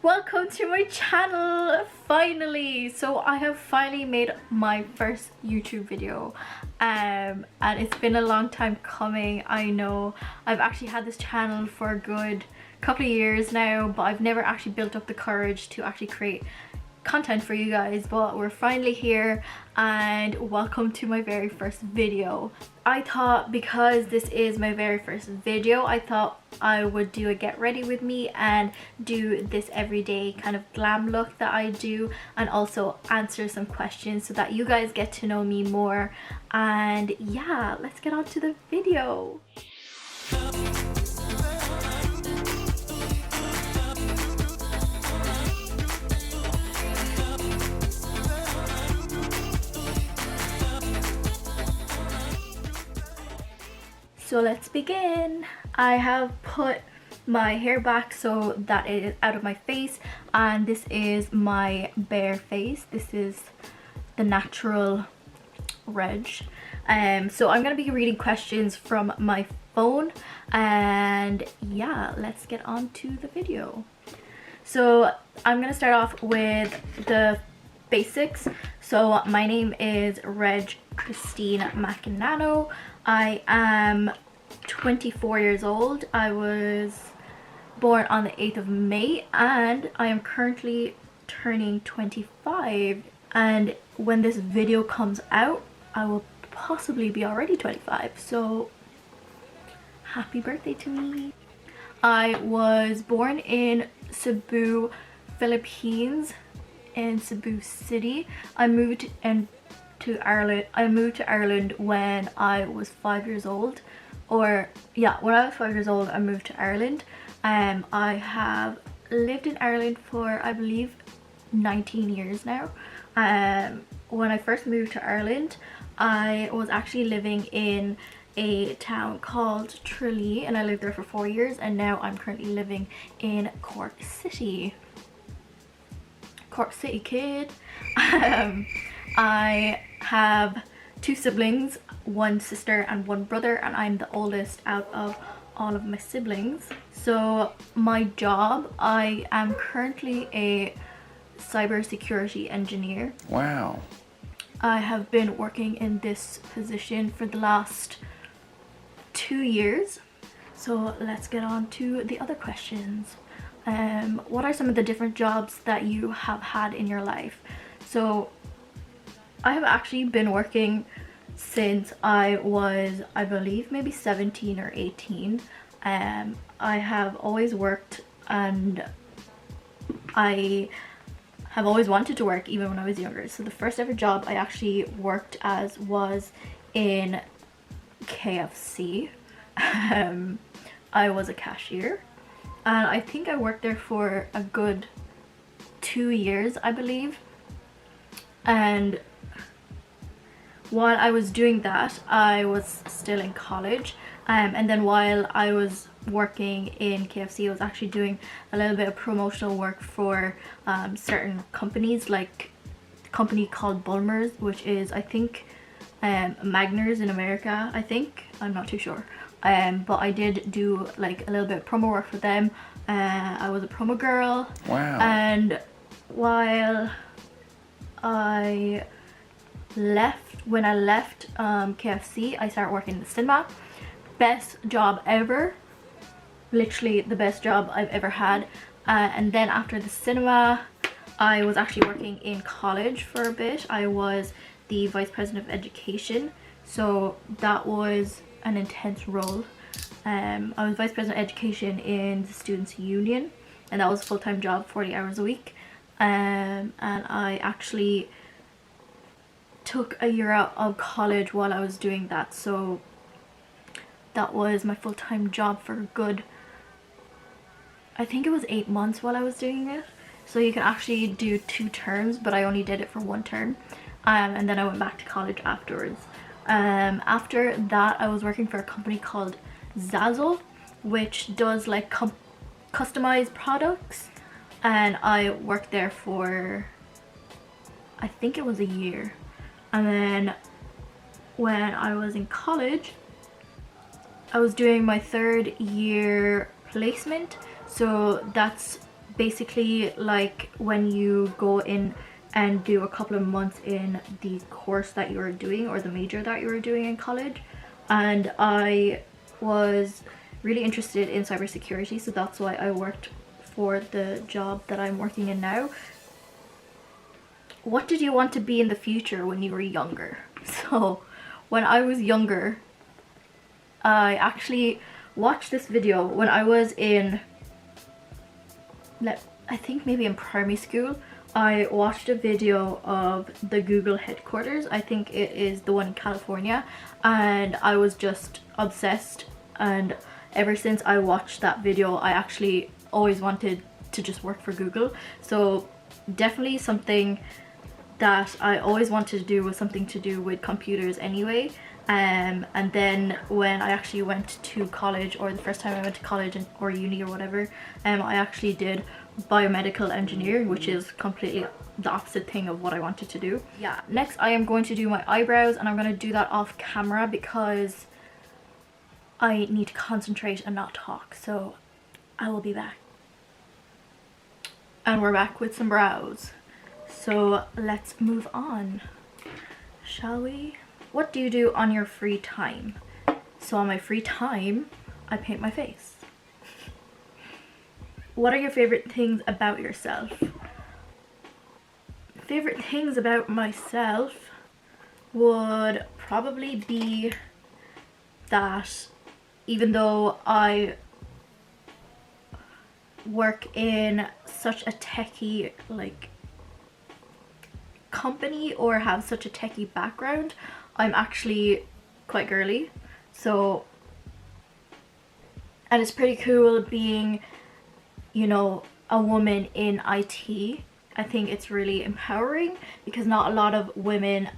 Welcome to my channel, finally. So I have finally made my first YouTube video, and it's been a long time coming. I know I've actually had this channel for a good couple of years now, but I've never actually built up the courage to actually create content for you guys, but we're finally here, and welcome to my very first video. I thought because this is my very first video, I thought I would do a get ready with me and do this everyday kind of glam look that I do, and also answer some questions so that you guys get to know me more. And yeah, let's get on to the video. So let's begin. I have put my hair back so that it is out of my face, and this is my bare face. This is the natural reg. So I'm gonna be reading questions from my phone, and yeah, let's get on to the video. So I'm gonna start off with the basics. So my name is Reg Christine Macanano. I am 24 years old. I was born on the 8th of May, and I am currently turning 25, and when this video comes out I will possibly be already 25, so happy birthday to me. I was born in Cebu, Philippines, in Cebu City. I moved to Ireland when I was 5 years old, or yeah, when I was 5 years old I moved to Ireland. I have lived in Ireland for, I believe, 19 years now. When I first moved to Ireland, I was actually living in a town called Tralee, and I lived there for 4 years, and now I'm currently living in Cork City. Cork City kid. I have 2 siblings, 1 sister and 1 brother, and I'm the oldest out of all of my siblings. So my job, I am currently a cybersecurity engineer. Wow. I have been working in this position for the last 2 years. So let's get on to the other questions. What are some of the different jobs that you have had in your life? So I have actually been working since I was, I believe, maybe 17 or 18. I have always worked, and I have always wanted to work even when I was younger. So the first ever job I actually worked as was in KFC. I was a cashier, and I think I worked there for a good 2 years, I believe. And while I was doing that, I was still in college, and then while I was working in KFC, I was actually doing a little bit of promotional work for certain companies, like a company called Bulmers, which is, I think, Magners in America, I think. I'm not too sure. But I did do like a little bit of promo work for them. I was a promo girl. Wow. And while when I left KFC, I started working in the cinema. Best job ever, literally the best job I've ever had. And then after the cinema, I was actually working in college for a bit. I was the vice president of education, so that was an intense role. I was vice president of education in the students union, and that was a full-time job, 40 hours a week. And I actually took a year out of college while I was doing that, so that was my full-time job for a good, I think it was 8 months while I was doing it. So you can actually do 2 terms, but I only did it for 1 term, and then I went back to college afterwards. After that, I was working for a company called Zazzle, which does like customized products, and I worked there for, I think it was a year. And then when I was in college, I was doing my 3rd year placement, so that's basically like when you go in and do a couple of months in the course that you're doing or the major that you're doing in college. And I was really interested in cybersecurity, so that's why I worked for the job that I'm working in now. What did you want to be in the future when you were younger? So when I was younger, I actually watched this video when I was in, I think maybe in primary school. I watched a video of the Google headquarters. I think it is the one in California, and I was just obsessed, and ever since I watched that video I actually always wanted to just work for Google. So definitely something that I always wanted to do was something to do with computers anyway. And then when I actually went to college, or the first time I went to college or uni or whatever, I actually did biomedical engineering, which is completely the opposite thing of what I wanted to do. Yeah, next I am going to do my eyebrows, and I'm going to do that off camera because I need to concentrate and not talk. So I will be back. And we're back with some brows. So let's move on, shall we? What do you do on your free time? So on my free time, I paint my face. What are your favorite things about yourself? Favorite things about myself would probably be that even though I work in such a techie like company or have such a techie background, I'm actually quite girly. So, and it's pretty cool being, you know, a woman in IT. I think it's really empowering because not a lot of women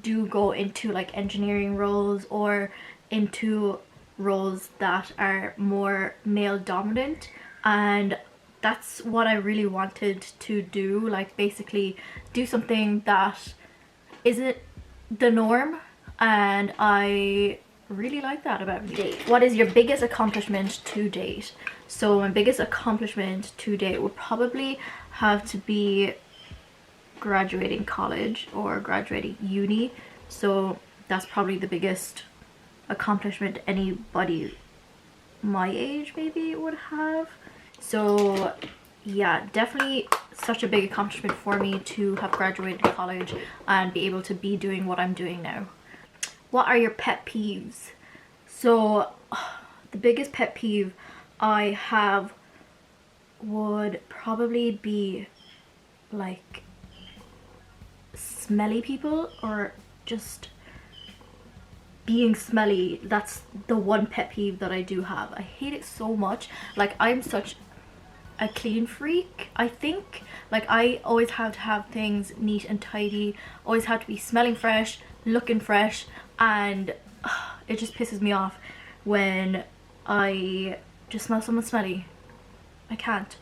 do go into like engineering roles or into roles that are more male dominant, and that's what I really wanted to do, like basically do something that isn't the norm, and I really like that about me. What is your biggest accomplishment to date? So my biggest accomplishment to date would probably have to be graduating college or graduating uni. So that's probably the biggest accomplishment anybody my age maybe would have. So yeah, definitely such a big accomplishment for me to have graduated college and be able to be doing what I'm doing now. What are your pet peeves? So the biggest pet peeve I have would probably be like smelly people, or just being smelly. That's the one pet peeve that I do have. I hate it so much. Like, I'm such a clean freak, I think. Like, I always have to have things neat and tidy, always have to be smelling fresh, looking fresh, and it just pisses me off when I just smell someone smelly. I can't.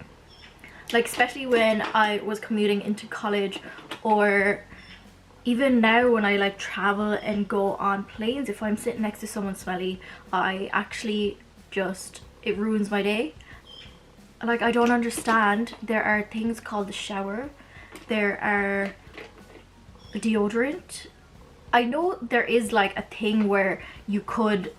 Like, especially when I was commuting into college, or even now when I like travel and go on planes, if I'm sitting next to someone smelly, I actually just, it ruins my day. Like, I don't understand. There are things called the shower, there are deodorant. I know there is like a thing where you could,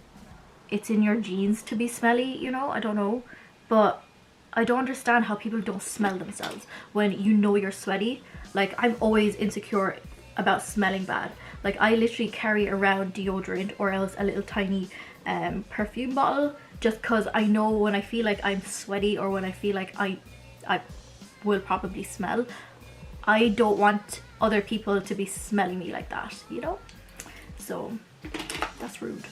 it's in your genes to be smelly, you know, I don't know, but I don't understand how people don't smell themselves when you know you're sweaty. Like, I'm always insecure about smelling bad. Like, I literally carry around deodorant or else a little tiny perfume bottle, just because I know when I feel like I'm sweaty or when I feel like I will probably smell, I don't want other people to be smelling me like that, you know? So that's rude.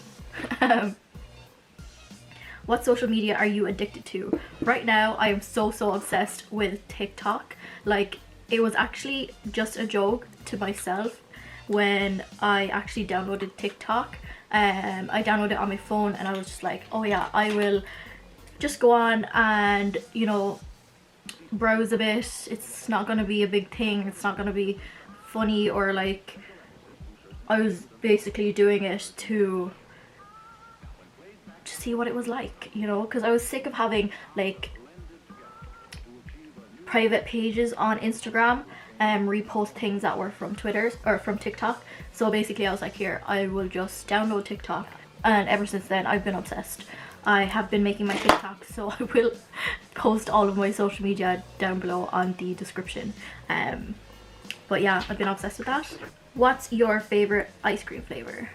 What social media are you addicted to? Right now I am so obsessed with TikTok. Like, it was actually just a joke to myself when I actually downloaded TikTok. I downloaded it on my phone and I was just like, oh yeah, I will just go on and, you know, browse a bit. It's not gonna be a big thing, it's not gonna be funny, or like, I was basically doing it to see what it was like, you know, because I was sick of having like private pages on Instagram and repost things that were from Twitter or from TikTok. So basically I was like, here, I will just download TikTok, and ever since then I've been obsessed. I have been making my TikTok, so I will post all of my social media down below on the description. But yeah, I've been obsessed with that. What's your favorite ice cream flavor?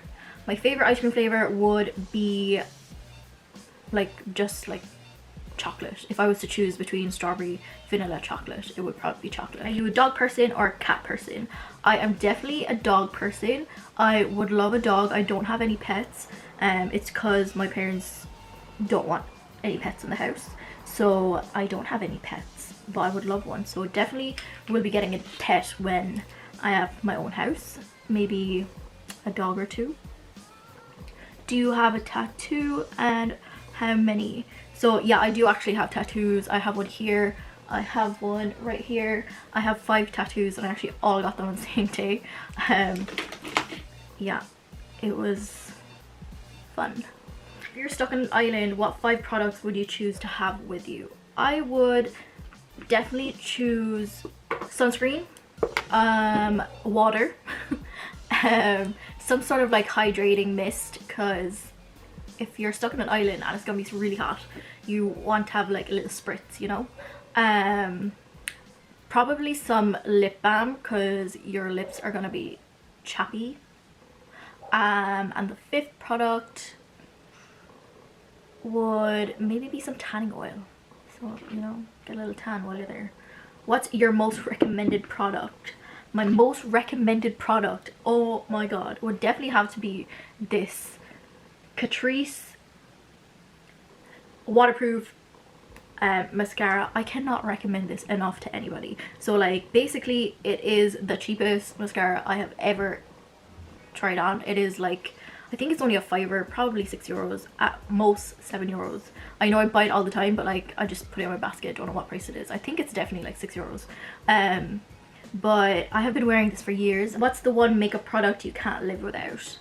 My favorite ice cream flavor would be like just like chocolate. If I was to choose between strawberry, vanilla, chocolate, it would probably be chocolate. Are you a dog person or a cat person? I am definitely a dog person. I would love a dog. I don't have any pets. It's because my parents don't want any pets in the house, so I don't have any pets, but I would love one. So definitely will be getting a pet when I have my own house, maybe a dog or two. Do you have a tattoo, and how many? So yeah, I do actually have tattoos. I have one here, I have one right here. I have 5 tattoos, and I actually all got them on the same day. Yeah, it was fun. If you're stuck on an island, what 5 products would you choose to have with you? I would definitely choose sunscreen, water, some sort of like hydrating mist, because if you're stuck on an island and it's gonna be really hot, you want to have like a little spritz, you know. Probably some lip balm, because your lips are gonna be chappy. And the 5th product would maybe be some tanning oil, so you know, get a little tan while you're there. What's your most recommended product? My most recommended product, oh my god, would definitely have to be this Catrice waterproof mascara. I cannot recommend this enough to anybody. So like basically it is the cheapest mascara I have ever tried on. It is like, I think it's only a fiver, probably €6, at most €7. I know I buy it all the time, but like I just put it in my basket, don't know what price it is. I think it's definitely like €6. But I have been wearing this for years. What's the one makeup product you can't live without?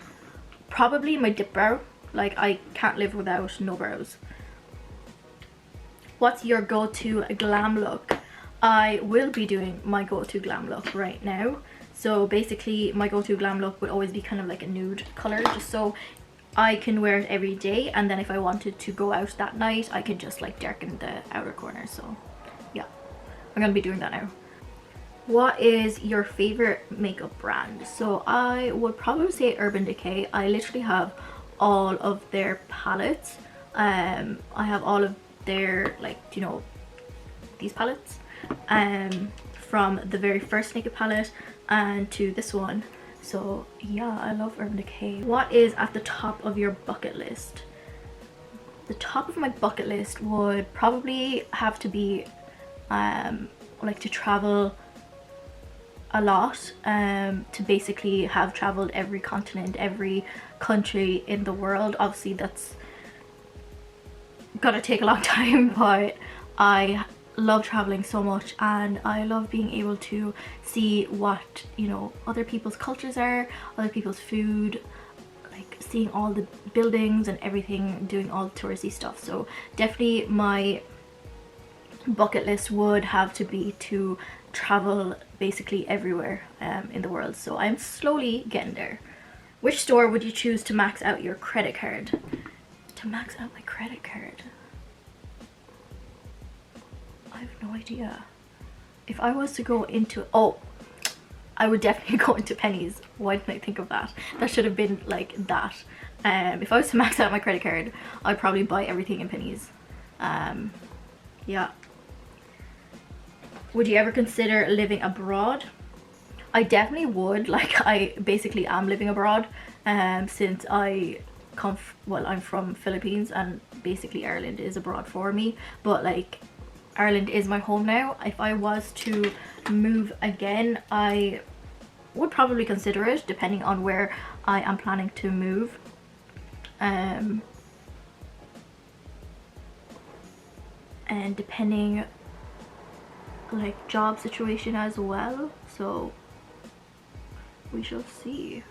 Probably my Dipbrow. Like I can't live without no brows. What's your go-to glam look? I will be doing my go-to glam look right now. So basically my go-to glam look would always be kind of like a nude color, just so I can wear it every day, and then if I wanted to go out that night I could just like darken the outer corner. So yeah, I'm gonna be doing that now. What is your favorite makeup brand? So I would probably say Urban Decay. I literally have all of their palettes. I have all of their, like, you know, these palettes, from the very first makeup palette and to this one. So yeah, I love Urban Decay. What is at the top of your bucket list? The top of my bucket list would probably have to be like to travel a lot, to basically have traveled every continent, every country in the world. Obviously that's gonna take a long time, but I love traveling so much, and I love being able to see what, you know, other people's cultures are, other people's food, like seeing all the buildings and everything, doing all the touristy stuff. So definitely my bucket list would have to be to travel basically everywhere in the world. So I'm slowly getting there. Which store would you choose to max out your credit card? To max out my credit card, I have no idea. If I was to go into, oh, I would definitely go into Pennies. Why didn't I think of that? That should have been like that. If I was to max out my credit card, I'd probably buy everything in Pennies. Yeah. Would you ever consider living abroad? I definitely would. Like, I basically am living abroad, since I I'm from Philippines, and basically Ireland is abroad for me, but like Ireland is my home now. If I was to move again, I would probably consider it, depending on where I am planning to move. And depending, like, job situation as well, so we shall see.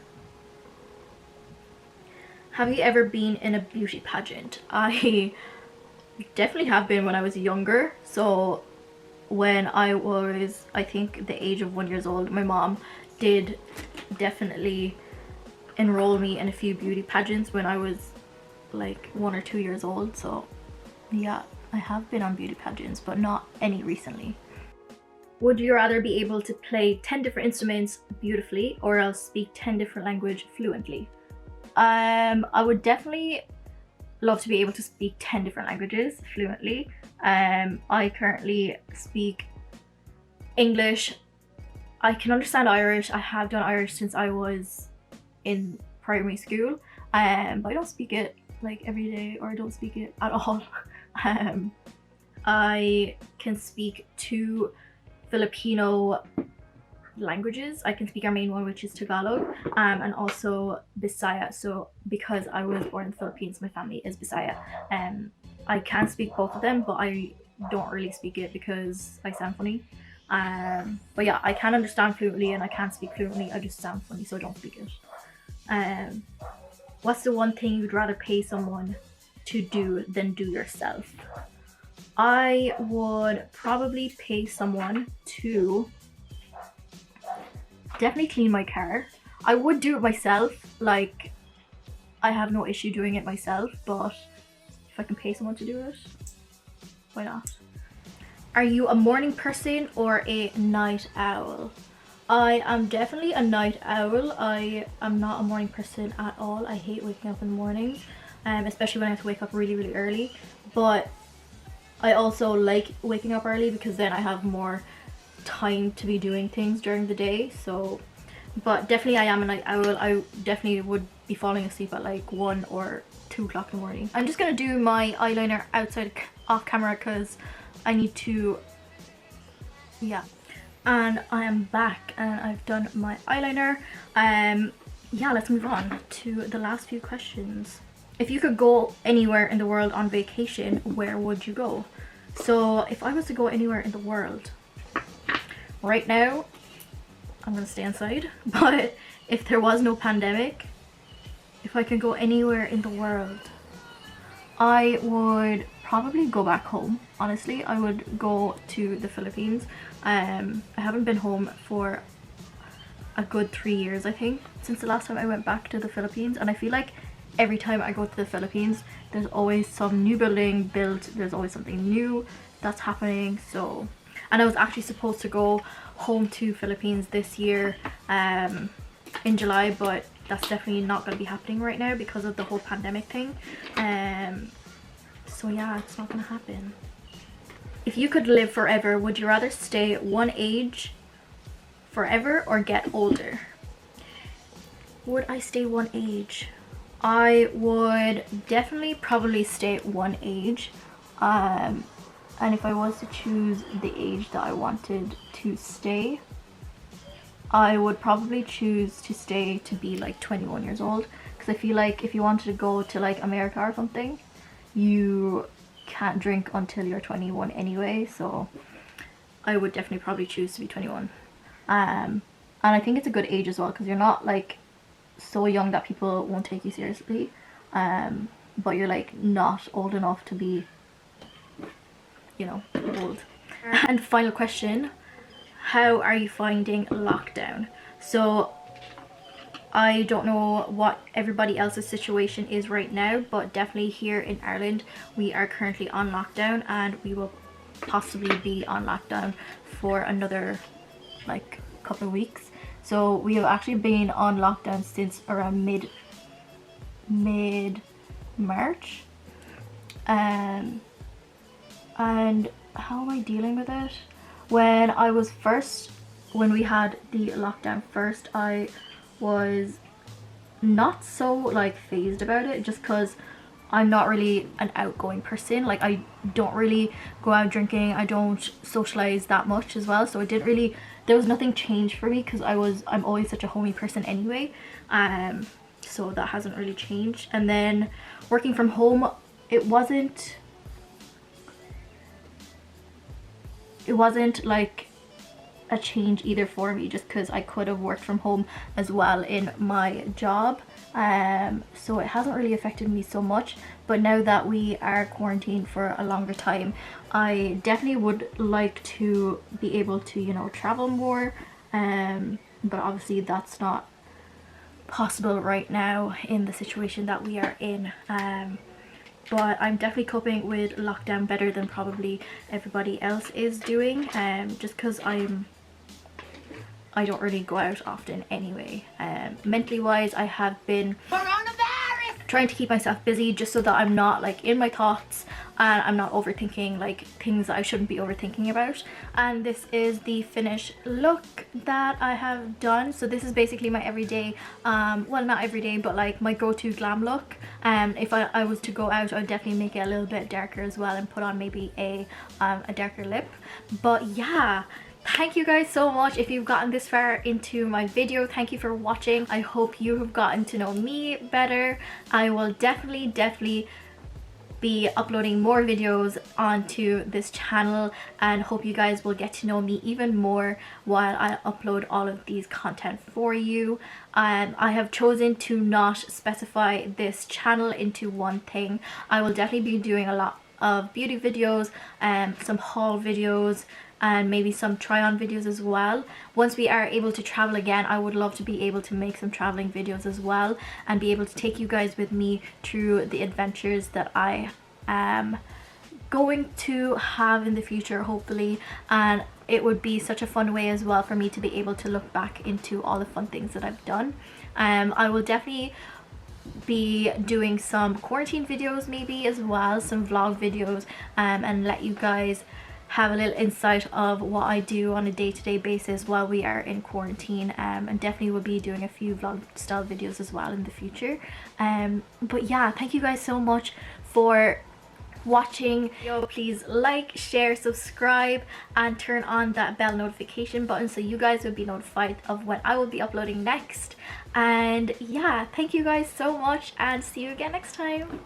Have you ever been in a beauty pageant? I definitely have been when I was younger. So when I was, I think, the age of 1 year old, my mom did definitely enroll me in a few beauty pageants when I was like 1 or 2 years old. So yeah, I have been on beauty pageants, but not any recently. Would you rather be able to play 10 different instruments beautifully or else speak 10 different languages fluently? I would definitely love to be able to speak 10 different languages fluently. I currently speak English. I can understand Irish. I have done Irish since I was in primary school, but I don't speak it like every day, or I don't speak it at all. I can speak 2 Filipino languages. I can speak our main one, which is Tagalog, and also Bisaya. So because I was born in the Philippines, my family is Bisaya. I can speak both of them, but I don't really speak it because I sound funny. But yeah, I can understand fluently and I can speak fluently. I just sound funny, so I don't speak it. What's the one thing you'd rather pay someone to do than do yourself? I would probably pay someone to definitely clean my car. I would do it myself, like I have no issue doing it myself, but if I can pay someone to do it, why not? Are you a morning person or a night owl? I am definitely a night owl. I am not a morning person at all. I hate waking up in the mornings, especially when I have to wake up really, really early. But I also like waking up early because then I have more time to be doing things during the day. So, but definitely I am a night owl. I definitely would be falling asleep at like 1 or 2 o'clock in the morning. I'm just gonna do my eyeliner outside off camera because I need to, yeah. And I am back and I've done my eyeliner. Yeah, let's move on to the last few questions. If you could go anywhere in the world on vacation, where would you go? So if I was to go anywhere in the world, right now, I'm gonna stay inside. But if there was no pandemic, if I could go anywhere in the world, I would probably go back home. Honestly, I would go to the Philippines. I haven't been home for a good 3 years, I think, since the last time I went back to the Philippines. And I feel like every time I go to the Philippines, there's always some new building built, there's always something new that's happening. So, and I was actually supposed to go home to Philippines this year in July, but that's definitely not going to be happening right now because of the whole pandemic thing. So yeah, it's not going to happen. If you could live forever, would you rather stay one age forever or get older? Would I stay one age? I would definitely probably stay one age. And if I was to choose the age that I wanted to stay, I would probably choose to stay to be like 21 years old, because I feel like if you wanted to go to like America or something, you can't drink until you're 21 anyway. So I would definitely probably choose to be 21. And I think it's a good age as well, because you're not like so young that people won't take you seriously, but you're like not old enough to be, you know, old. And final question, how are you finding lockdown? So I don't know what everybody else's situation is right now, but definitely here in Ireland we are currently on lockdown, and we will possibly be on lockdown for another like couple of weeks. So we have actually been on lockdown since around mid-March. And how am I dealing with it? When we had the lockdown first, I was not so like phased about it, just because I'm not really an outgoing person. Like I don't really go out drinking, I don't socialize that much as well, so I didn't really, there was nothing changed for me because I'm always such a homey person anyway. So that hasn't really changed. And then working from home, it wasn't like a change either for me, just because I could have worked from home as well in my job. So it hasn't really affected me so much, but now that we are quarantined for a longer time, I definitely would like to be able to, you know, travel more, but obviously that's not possible right now in the situation that we are in. But I'm definitely coping with lockdown better than probably everybody else is doing, just because I don't really go out often anyway. Mentally wise, I have been trying to keep myself busy just so that I'm not like in my thoughts and I'm not overthinking like things that I shouldn't be overthinking about. And this is the finished look that I have done. So this is basically my everyday, well, not everyday, but like my go-to glam look. If I was to go out, I would definitely make it a little bit darker as well and put on maybe a darker lip. But yeah, thank you guys so much if you've gotten this far into my video. Thank you for watching. I hope you have gotten to know me better. I will definitely be uploading more videos onto this channel, and hope you guys will get to know me even more while I upload all of these content for you. I have chosen to not specify this channel into one thing. I will definitely be doing a lot of beauty videos and some haul videos and maybe some try on videos as well. Once we are able to travel again, I would love to be able to make some traveling videos as well and be able to take you guys with me through the adventures that I am going to have in the future, hopefully. And it would be such a fun way as well for me to be able to look back into all the fun things that I've done. I will definitely be doing some quarantine videos maybe as well, some vlog videos, and let you guys have a little insight of what I do on a day-to-day basis while we are in quarantine, and definitely will be doing a few vlog style videos as well in the future. But yeah, thank you guys so much for watching. Please like, share, subscribe, and turn on that bell notification button so you guys will be notified of when I will be uploading next. And yeah, thank you guys so much, and see you again next time.